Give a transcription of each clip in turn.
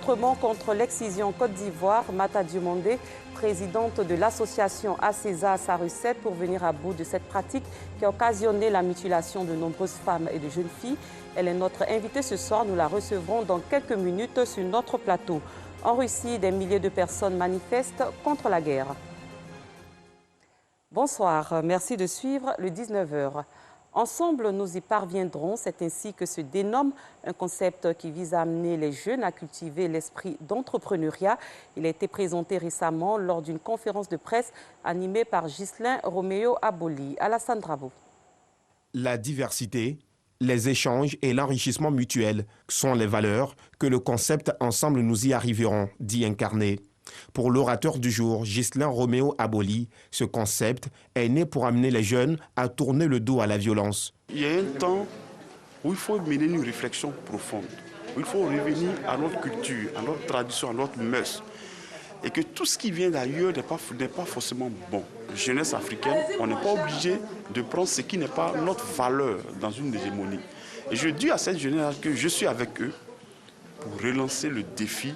autrement contre l'excision Côte d'Ivoire, Mata Diomandé, présidente de l'association ACESA, a sa recette pour venir à bout de cette pratique qui a occasionné la mutilation de nombreuses femmes et de jeunes filles. Elle est notre invitée ce soir. Nous la recevrons dans quelques minutes sur notre plateau. En Russie, des milliers de personnes manifestent contre la guerre. Bonsoir, merci de suivre le 19h. Ensemble, nous y parviendrons. C'est ainsi que se dénomme un concept qui vise à amener les jeunes à cultiver l'esprit d'entrepreneuriat. Il a été présenté récemment lors d'une conférence de presse animée par Ghislain Roméo Aboli. Alassane Drabo. La diversité, les échanges et l'enrichissement mutuel sont les valeurs que le concept « Ensemble, nous y arriverons » dit incarner. Pour l'orateur du jour, Ghislain Roméo Aboli, ce concept est né pour amener les jeunes à tourner le dos à la violence. Il y a un temps où il faut mener une réflexion profonde, où il faut revenir à notre culture, à notre tradition, à notre mœurs. Et que tout ce qui vient d'ailleurs n'est pas forcément bon. Jeunesse africaine, on n'est pas obligé de prendre ce qui n'est pas notre valeur dans une hégémonie. Et je dis à cette jeunesse que je suis avec eux pour relancer le défi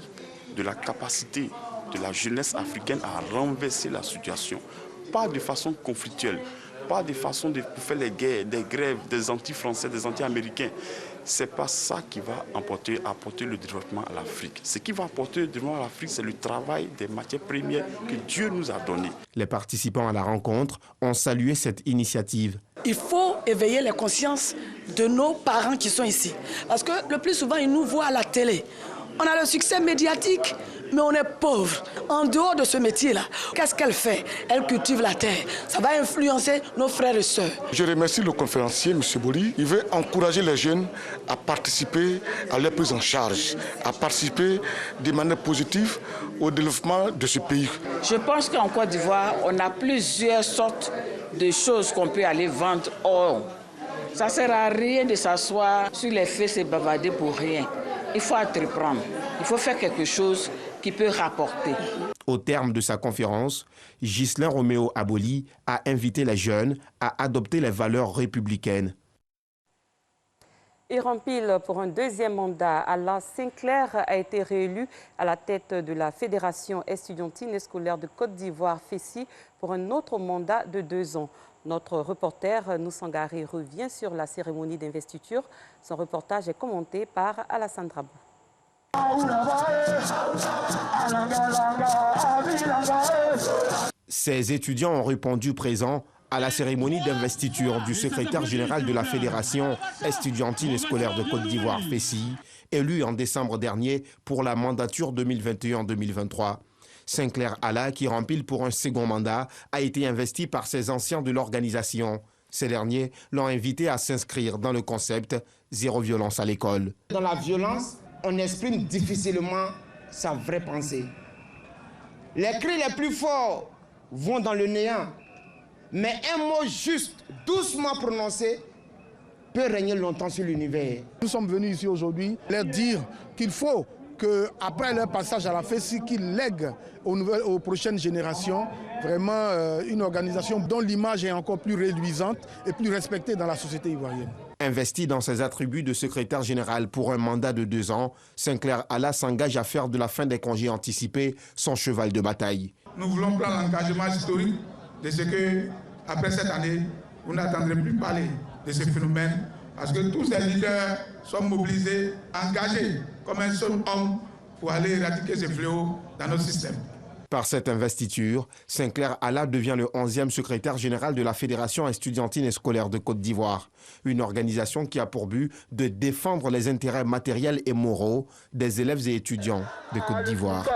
de la capacité de la jeunesse africaine à renverser la situation. Pas de façon conflictuelle, pas de façon de faire les guerres, des grèves, des anti-français, des anti-américains. Ce n'est pas ça qui va apporter le développement à l'Afrique. Ce qui va apporter le développement à l'Afrique, c'est le travail des matières premières que Dieu nous a données. Les participants à la rencontre ont salué cette initiative. Il faut éveiller les consciences de nos parents qui sont ici. Parce que le plus souvent, ils nous voient à la télé. On a le succès médiatique, mais on est pauvre. En dehors de ce métier-là, qu'est-ce qu'elle fait? Elle cultive la terre. Ça va influencer nos frères et sœurs. Je remercie le conférencier, M. Boli. Il veut encourager les jeunes à participer à leur prise en charge, à participer de manière positive au développement de ce pays. Je pense qu'en Côte d'Ivoire, on a plusieurs sortes de choses qu'on peut aller vendre. Or, ça ne sert à rien de s'asseoir sur les fesses et bavarder pour rien. Il faut entreprendre, il faut faire quelque chose qui peut rapporter. Au terme de sa conférence, Ghislain Roméo Aboli a invité les jeunes à adopter les valeurs républicaines. Et rempile pour un deuxième mandat, Alain Sinclair a été réélu à la tête de la Fédération estudiantine et scolaire de Côte d'Ivoire, FESI, pour un autre mandat de 2 ans. Notre reporter Noussangari revient sur la cérémonie d'investiture. Son reportage est commenté par Alassane Drabou. Ces étudiants ont répondu présents à la cérémonie d'investiture du secrétaire général de la Fédération estudiantine et scolaire de Côte d'Ivoire, FESI, élu en décembre dernier pour la mandature 2021-2023. Sinclair Alla, qui rempile pour un second mandat, a été investi par ses anciens de l'organisation. Ces derniers l'ont invité à s'inscrire dans le concept « Zéro violence à l'école ». Dans la violence, on exprime difficilement sa vraie pensée. Les cris les plus forts vont dans le néant, mais un mot juste, doucement prononcé, peut régner longtemps sur l'univers. Nous sommes venus ici aujourd'hui leur dire qu'il faut qu'après leur passage à la FESI, qu'ils lèguent aux prochaines générations vraiment une organisation dont l'image est encore plus réduisante et plus respectée dans la société ivoirienne. Investi dans ses attributs de secrétaire général pour un mandat de 2 ans, Sinclair Alla s'engage à faire de la fin des congés anticipés son cheval de bataille. Nous voulons prendre l'engagement historique de ce que, après cette année, vous n'attendrez plus parler de ce phénomène, parce que tous ces leaders sont mobilisés, engagés comme un seul homme pour aller éradiquer ces fléaux dans notre système. Par cette investiture, Sinclair Alla devient le 11e secrétaire général de la Fédération estudiantine et scolaire de Côte d'Ivoire, une organisation qui a pour but de défendre les intérêts matériels et moraux des élèves et étudiants de Côte d'Ivoire.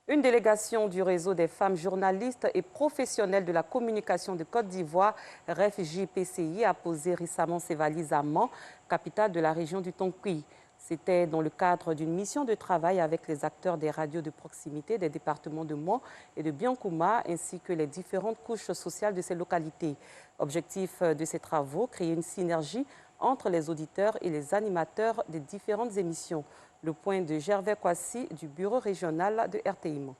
Une délégation du réseau des femmes journalistes et professionnelles de la communication de Côte d'Ivoire, REF-JPCI, a posé récemment ses valises à Mans, capitale de la région du Tonkoui. C'était dans le cadre d'une mission de travail avec les acteurs des radios de proximité des départements de Mans et de Biancouma, ainsi que les différentes couches sociales de ces localités. Objectif de ces travaux, créer une synergie entre les auditeurs et les animateurs des différentes émissions. Le point de Gervais Kwasi du bureau régional de RTI Mans.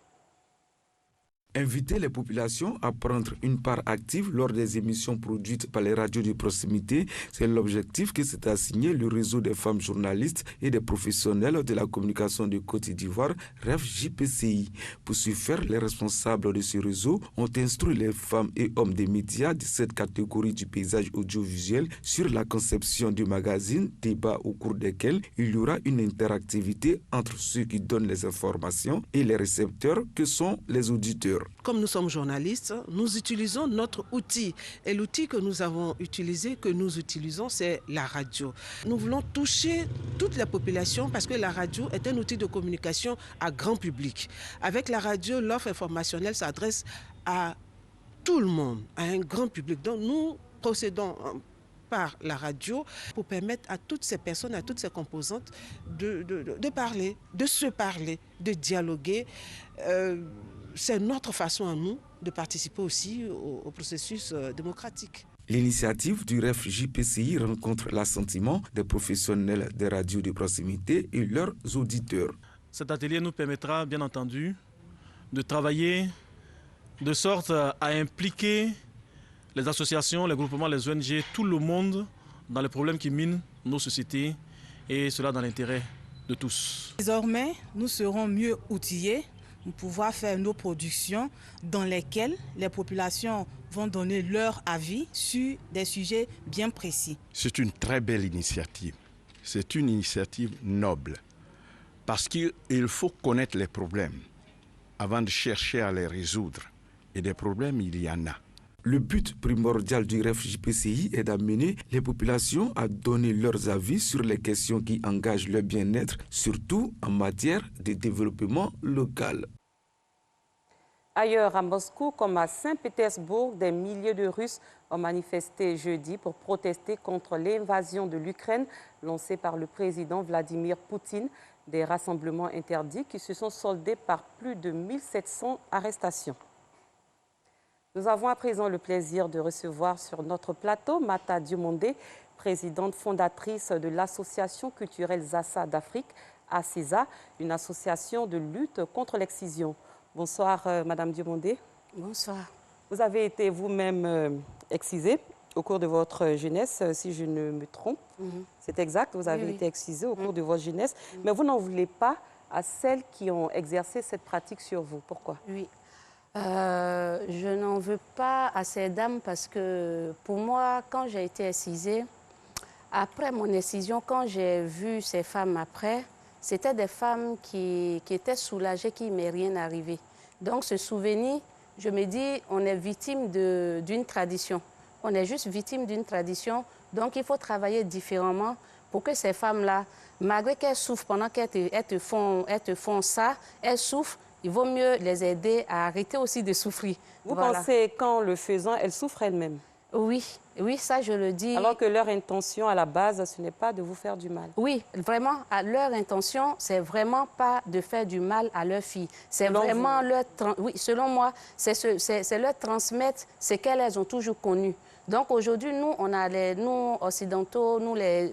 Inviter les populations à prendre une part active lors des émissions produites par les radios de proximité, c'est l'objectif que s'est assigné le réseau des femmes journalistes et des professionnels de la communication de Côte d'Ivoire, REF-JPCI. Pour ce faire, les responsables de ce réseau ont instruit les femmes et hommes des médias de cette catégorie du paysage audiovisuel sur la conception du magazine, débat au cours desquels il y aura une interactivité entre ceux qui donnent les informations et les récepteurs que sont les auditeurs. Comme nous sommes journalistes, nous utilisons notre outil. Et l'outil que nous avons utilisé, que nous utilisons, c'est la radio. Nous voulons toucher toute la population parce que la radio est un outil de communication à grand public. Avec la radio, l'offre informationnelle s'adresse à tout le monde, à un grand public. Donc nous procédons par la radio pour permettre à toutes ces personnes, à toutes ces composantes de parler, de se parler, de dialoguer. C'est notre façon à nous de participer aussi au processus démocratique. L'initiative du REF-JPCI rencontre l'assentiment des professionnels des radios de proximité et leurs auditeurs. Cet atelier nous permettra bien entendu de travailler de sorte à impliquer les associations, les groupements, les ONG, tout le monde dans les problèmes qui minent nos sociétés et cela dans l'intérêt de tous. Désormais, nous serons mieux outillés pour pouvoir faire nos productions dans lesquelles les populations vont donner leur avis sur des sujets bien précis. C'est une très belle initiative. C'est une initiative noble parce qu'il faut connaître les problèmes avant de chercher à les résoudre. Et des problèmes, il y en a. Le but primordial du REF-JPCI est d'amener les populations à donner leurs avis sur les questions qui engagent leur bien-être, surtout en matière de développement local. Ailleurs, à Moscou comme à Saint-Pétersbourg, des milliers de Russes ont manifesté jeudi pour protester contre l'invasion de l'Ukraine lancée par le président Vladimir Poutine. Des rassemblements interdits qui se sont soldés par plus de 1700 arrestations. Nous avons à présent le plaisir de recevoir sur notre plateau Mata Diomondé, présidente fondatrice de l'association culturelle Zassa d'Afrique, ACESA, une association de lutte contre l'excision. Bonsoir Madame Diomondé. Bonsoir. Vous avez été vous-même excisée au cours de votre jeunesse, si je ne me trompe. C'est exact, vous avez été excisée au cours de votre jeunesse, mais vous n'en voulez pas à celles qui ont exercé cette pratique sur vous. Pourquoi? Oui. Je n'en veux pas à ces dames parce que pour moi, quand j'ai été excisée, après mon excision, quand j'ai vu ces femmes après, c'était des femmes qui étaient soulagées qu'il ne m'est rien arrivé. Donc ce souvenir, je me dis, on est victime d'une tradition. On est juste victime d'une tradition. Donc il faut travailler différemment pour que ces femmes-là, malgré qu'elles souffrent pendant qu'elles te font ça, elles souffrent. Il vaut mieux les aider à arrêter aussi de souffrir. Vous pensez qu'en le faisant, elles souffrent elles-mêmes? Oui, oui, ça je le dis. Alors que leur intention à la base, ce n'est pas de vous faire du mal. Oui, vraiment, leur intention, c'est vraiment pas de faire du mal à leur fille. C'est vraiment oui, selon moi, c'est leur transmettre ce qu'elles ont toujours connu. Donc aujourd'hui, nous, nous occidentaux, nous les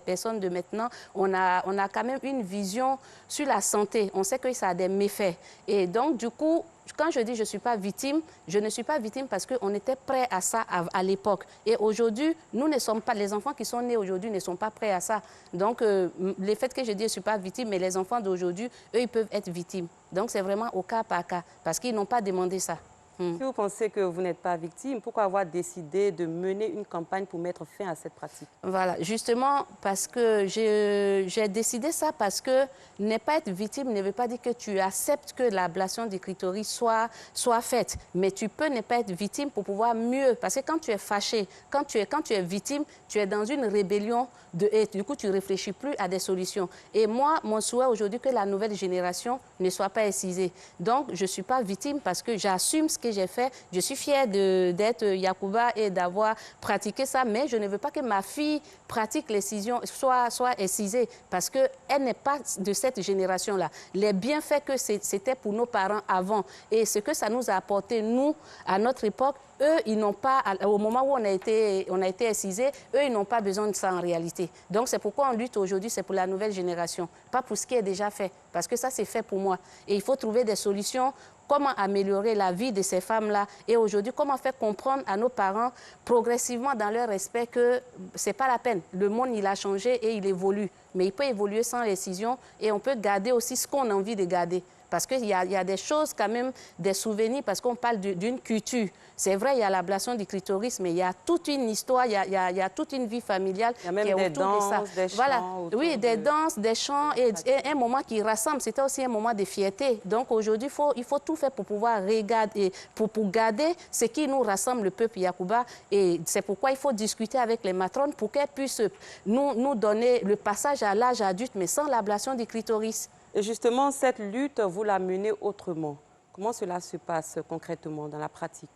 personnes de maintenant, on a quand même une vision sur la santé. On sait que ça a des méfaits. Et donc du coup, quand je dis je ne suis pas victime, je ne suis pas victime parce qu'on était prêts à ça à l'époque. Et aujourd'hui, nous ne sommes pas, les enfants qui sont nés aujourd'hui ne sont pas prêts à ça. Donc le fait que je dis je ne suis pas victime, mais les enfants d'aujourd'hui, eux, ils peuvent être victimes. Donc c'est vraiment au cas par cas, parce qu'ils n'ont pas demandé ça. Si vous pensez que vous n'êtes pas victime, pourquoi avoir décidé de mener une campagne pour mettre fin à cette pratique? Voilà, justement parce que j'ai décidé ça parce que ne pas être victime ne veut pas dire que tu acceptes que l'ablation du clitoris soit faite. Mais tu peux ne pas être victime pour pouvoir mieux. Parce que quand tu es fâché, quand tu es victime, tu es dans une rébellion de hate. Du coup, tu ne réfléchis plus à des solutions. Et moi, mon souhait aujourd'hui, que la nouvelle génération ne soit pas excisée. Donc, je ne suis pas victime parce que j'assume ce que j'ai fait. Je suis fière d'être Yacouba et d'avoir pratiqué ça, mais je ne veux pas que ma fille pratique l'excision, soit excisée, parce qu'elle n'est pas de cette génération-là. Les bienfaits que c'était pour nos parents avant et ce que ça nous a apporté, nous, à notre époque, eux, ils n'ont pas, au moment où on a été excisés, eux, ils n'ont pas besoin de ça en réalité. Donc, c'est pourquoi on lutte aujourd'hui, c'est pour la nouvelle génération, pas pour ce qui est déjà fait, parce que ça, c'est fait pour moi. Et il faut trouver des solutions comment améliorer la vie de ces femmes-là et aujourd'hui, comment faire comprendre à nos parents progressivement dans leur respect que ce n'est pas la peine. Le monde, il a changé et il évolue. Mais il peut évoluer sans récision et on peut garder aussi ce qu'on a envie de garder. Parce qu'il y a des choses quand même, des souvenirs, parce qu'on parle d'une culture. C'est vrai, il y a l'ablation du clitoris, mais il y a toute une histoire, il y a toute une vie familiale qui est autour de ça. Des chants, voilà. Oui, des danses, des chants et un moment qui rassemble. C'était aussi un moment de fierté. Donc aujourd'hui, il faut tout faire pour pouvoir regarder, pour garder ce qui nous rassemble, le peuple Yakuba. Et c'est pourquoi il faut discuter avec les matrones pour qu'elles puissent nous donner le passage à l'âge adulte, mais sans l'ablation du clitoris. Et justement, cette lutte, vous la menez autrement. Comment cela se passe concrètement dans la pratique?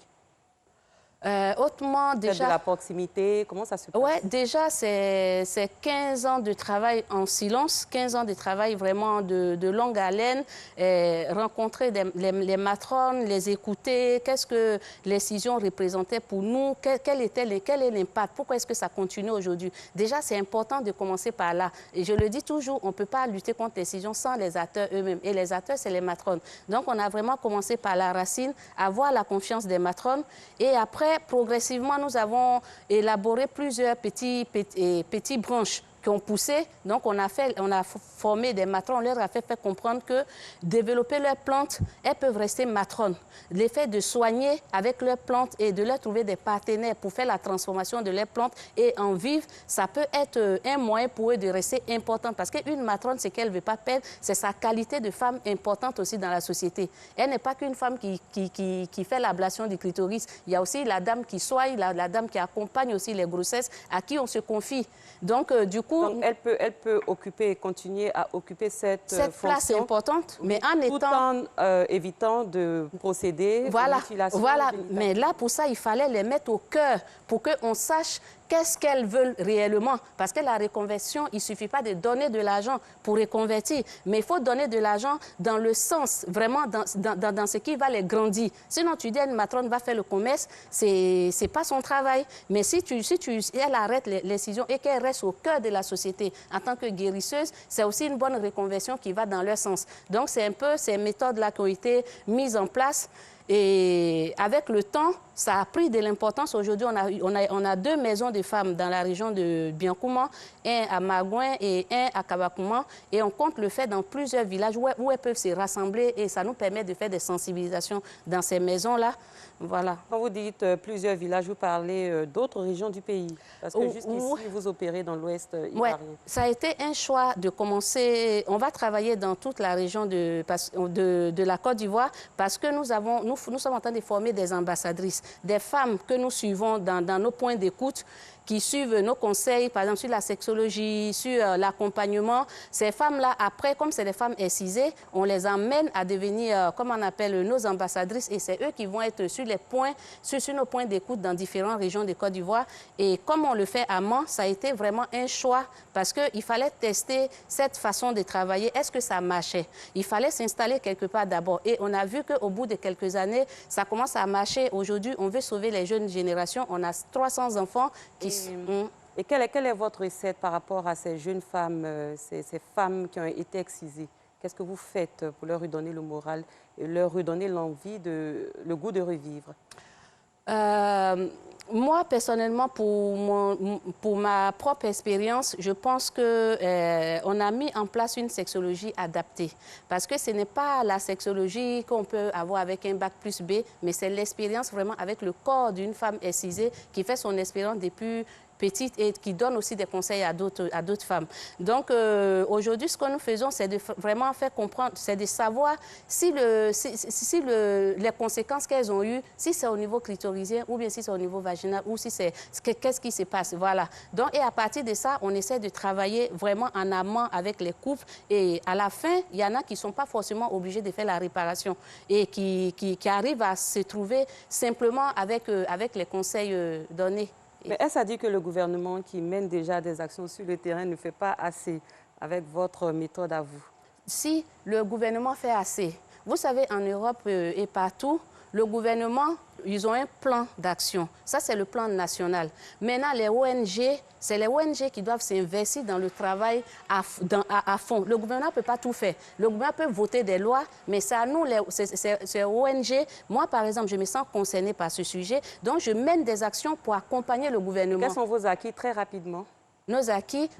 Autrement, déjà... de la proximité, comment ça se passe? Oui, déjà, c'est 15 ans de travail en silence, 15 ans de travail vraiment de longue haleine, rencontrer les matrones, les écouter, qu'est-ce que l'excision représentait pour nous, quel est l'impact, pourquoi est-ce que ça continue aujourd'hui? Déjà, c'est important de commencer par là. Et je le dis toujours, on ne peut pas lutter contre l'excision sans les acteurs eux-mêmes. Et les acteurs, c'est les matrones. Donc, on a vraiment commencé par la racine, avoir la confiance des matrones. Et après, progressivement, nous avons élaboré plusieurs petits branches qui ont poussé. Donc, on a formé des matrones, on leur a fait comprendre que développer leurs plantes, elles peuvent rester matrones. L'effet de soigner avec leurs plantes et de leur trouver des partenaires pour faire la transformation de leurs plantes et en vivre, ça peut être un moyen pour eux de rester important. Parce qu'une matrone, ce qu'elle ne veut pas perdre, c'est sa qualité de femme importante aussi dans la société. Elle n'est pas qu'une femme qui fait l'ablation du clitoris. Il y a aussi la dame qui soigne, la dame qui accompagne aussi les grossesses, à qui on se confie. Donc, du coup... Donc, elle peut continuer à occuper cette place importante, mais tout en évitant de procéder à mutilation. Voilà, mais là, pour ça, il fallait les mettre au cœur pour qu'on sache qu'est-ce qu'elles veulent réellement. Parce que la reconversion, il ne suffit pas de donner de l'argent pour reconvertir, mais il faut donner de l'argent dans le sens, vraiment dans ce qui va les grandir. Sinon, tu dis à une matrone va faire le commerce, ce n'est pas son travail. Mais si elle arrête l'excision et qu'elle reste au cœur de la société en tant que guérisseuse, c'est aussi une bonne reconversion qui va dans leur sens. Donc, c'est un peu ces méthodes-là qui ont été mises en place. Et avec le temps, ça a pris de l'importance. Aujourd'hui, on a 2 maisons de femmes dans la région de Biancouma, un à Magouin et un à Kabakouma. Et on compte le faire dans plusieurs villages où elles peuvent se rassembler et ça nous permet de faire des sensibilisations dans ces maisons-là. Voilà. Quand vous dites plusieurs villages, vous parlez d'autres régions du pays? Parce que jusqu'ici, vous opérez dans l'ouest ivoirien. Ça a été un choix de commencer. On va travailler dans toute la région de la Côte d'Ivoire parce que nous sommes en train de former des ambassadrices, des femmes que nous suivons dans nos points d'écoute, qui suivent nos conseils, par exemple sur la sexologie, sur l'accompagnement. Ces femmes-là, après, comme c'est des femmes excisées, on les emmène à devenir, comme on appelle, nos ambassadrices. Et c'est eux qui vont être sur nos points d'écoute dans différentes régions de Côte d'Ivoire. Et comme on le fait à Mans, ça a été vraiment un choix parce qu'il fallait tester cette façon de travailler. Est-ce que ça marchait? Il fallait s'installer quelque part d'abord. Et on a vu qu'au bout de quelques années, ça commence à marcher. Aujourd'hui, on veut sauver les jeunes générations. On a 300 enfants qui... Et quelle est votre recette par rapport à ces jeunes femmes, ces femmes qui ont été excisées? Qu'est-ce que vous faites pour leur redonner le moral et leur redonner l'envie, le goût de revivre? Moi, personnellement, pour ma propre expérience, je pense qu'on a mis en place une sexologie adaptée. Parce que ce n'est pas la sexologie qu'on peut avoir avec un bac plus B, mais c'est l'expérience vraiment avec le corps d'une femme excisée qui fait son expérience depuis petite et qui donne aussi des conseils à d'autres femmes. Donc, aujourd'hui, ce que nous faisons, c'est de vraiment faire comprendre, c'est de savoir si les conséquences qu'elles ont eues, si c'est au niveau clitorisien ou bien si c'est au niveau vaginal ou si c'est qu'est-ce qui se passe. Voilà. Donc, et à partir de ça, on essaie de travailler vraiment en amont avec les couples et à la fin, il y en a qui ne sont pas forcément obligés de faire la réparation et qui arrivent à se trouver simplement avec les conseils donnés. Mais est-ce à dire que le gouvernement qui mène déjà des actions sur le terrain ne fait pas assez avec votre méthode à vous? Si le gouvernement fait assez. Vous savez, en Europe et partout, le gouvernement ils ont un plan d'action. Ça, c'est le plan national. Maintenant, les ONG, c'est les ONG qui doivent s'investir dans le travail à fond. Le gouvernement ne peut pas tout faire. Le gouvernement peut voter des lois, mais c'est à nous, ces ONG. Moi, par exemple, je me sens concernée par ce sujet. Donc, je mène des actions pour accompagner le gouvernement. Quels sont vos acquis, très rapidement? Nos acquis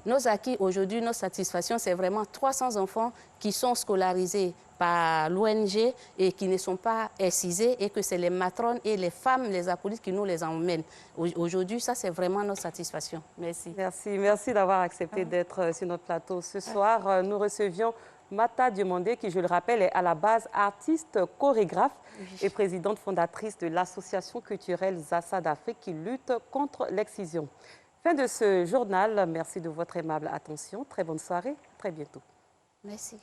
aujourd'hui, nos satisfactions, c'est vraiment 300 enfants qui sont scolarisés par l'ONG et qui ne sont pas excisés et que c'est les matrones et les femmes, les acolytes qui nous les emmènent. Aujourd'hui, ça, c'est vraiment notre satisfaction. Merci. Merci d'avoir accepté d'être sur notre plateau. Ce soir, nous recevions Mata Diomandé, qui, je le rappelle, est à la base artiste, chorégraphe et présidente fondatrice de l'association culturelle Zassa d'Afrique qui lutte contre l'excision. Fin de ce journal. Merci de votre aimable attention. Très bonne soirée. Très bientôt. Merci.